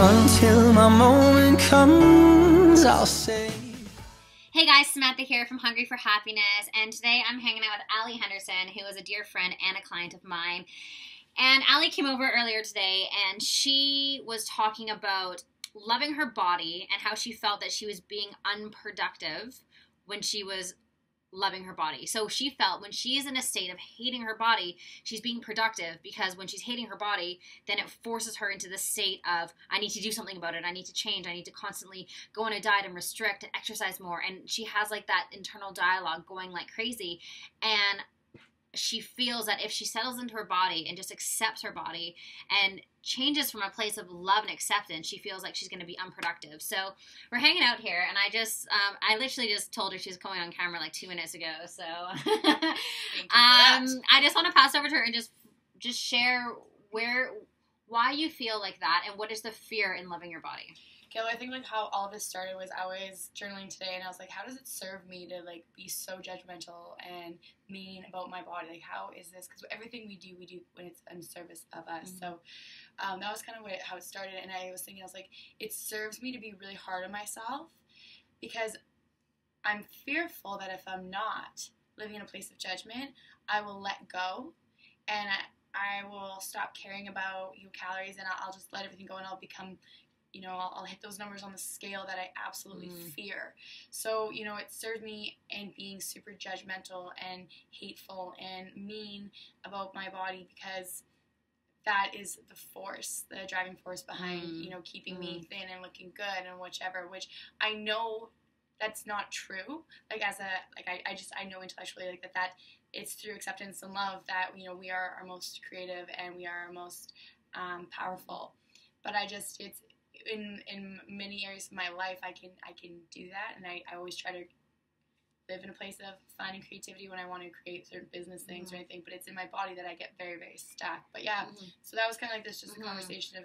Until my moment comes, I'll say. Hey guys, Samantha here from Hungry for Happiness, and today I'm hanging out with Allie Henderson, who is a dear friend and a client of mine. And Allie came over earlier today, and she was talking about loving her body and how she felt that she was being unproductive when she was loving her body. So she felt when she is in a state of hating her body, she's being productive, because when she's hating her body, then it forces her into the state of, I need to do something about it. I need to change. I need to constantly go on a diet and restrict and exercise more. And she has like that internal dialogue going like crazy. And she feels that if she settles into her body and just accepts her body and changes from a place of love and acceptance, she feels like she's going to be unproductive. So we're hanging out here, and I literally just told her she's going on camera like 2 minutes ago. So I just want to pass over to her and just share why you feel like that and what is the fear in loving your body. Okay, well, I think like how all this started was I was journaling today, and I was like, how does it serve me to like be so judgmental and mean about my body? Like, how is this? Because everything we do when it's in service of us. Mm-hmm. So that was kind of how it started, and I was thinking, I was like, it serves me to be really hard on myself because I'm fearful that if I'm not living in a place of judgment, I will let go, and I will stop caring about calories, and I'll just let everything go, and I'll become, I'll hit those numbers on the scale that I absolutely fear. So, it served me in being super judgmental and hateful and mean about my body, because that is the force, the driving force behind, keeping me thin and looking good and whichever, which I know that's not true. Like I know intellectually like that it's through acceptance and love that, we are our most creative and we are our most powerful. But it's in many areas of my life, I can do that, and I always try to live in a place of fun and creativity when I want to create certain business things or anything, but it's in my body that I get very, very stuck. But so that was kind of like this, just a conversation of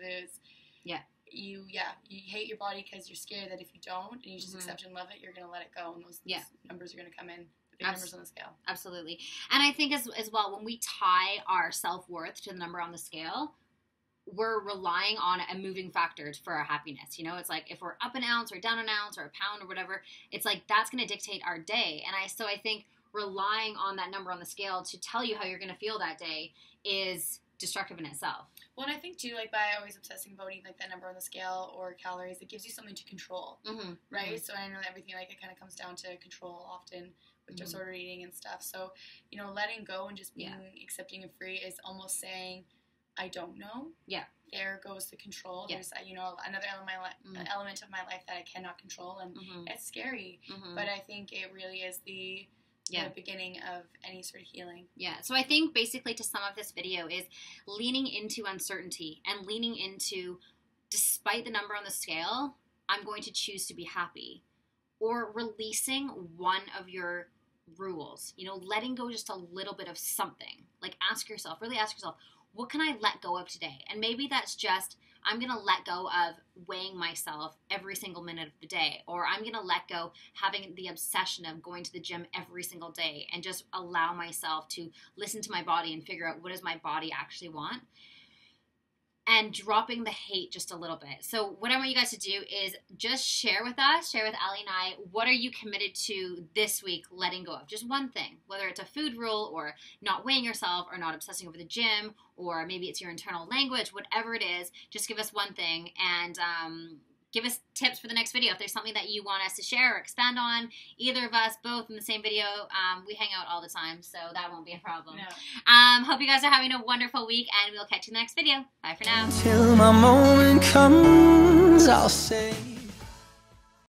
you hate your body because you're scared that if you don't and you just accept and love it, you're going to let it go, and those numbers are going to come in. Big numbers on the scale. Absolutely. And I think as well, when we tie our self-worth to the number on the scale, we're relying on a moving factor for our happiness. It's like if we're up an ounce or down an ounce or a pound or whatever, it's like that's going to dictate our day. And I think relying on that number on the scale to tell you how you're going to feel that day is destructive in itself. Well, and I think too, like by always obsessing about eating like that number on the scale or calories, it gives you something to control, right? So I know that everything like it kind of comes down to control often with disordered eating and stuff. So letting go and just being accepting and free is almost saying, I don't know. Yeah. There goes the control. Yeah. There's another element of my life that I cannot control, and it's scary. But I think it really is the beginning of any sort of healing. Yeah. So I think basically to sum up this video is leaning into uncertainty and leaning into, despite the number on the scale, I'm going to choose to be happy, or releasing one of your rules. Letting go just a little bit of something. Like really ask yourself, what can I let go of today? And maybe that's just, I'm going to let go of weighing myself every single minute of the day. Or I'm going to let go having the obsession of going to the gym every single day and just allow myself to listen to my body and figure out what does my body actually want. And dropping the hate just a little bit. So what I want you guys to do is just share with us, share with Allie and I, what are you committed to this week letting go of? Just one thing, whether it's a food rule or not weighing yourself or not obsessing over the gym, or maybe it's your internal language, whatever it is, just give us one thing and give us tips for the next video. If there's something that you want us to share or expand on, either of us, both in the same video, we hang out all the time, so that won't be a problem. No. Hope you guys are having a wonderful week, and we'll catch you in the next video. Bye for now. Till my moment comes, I'll say.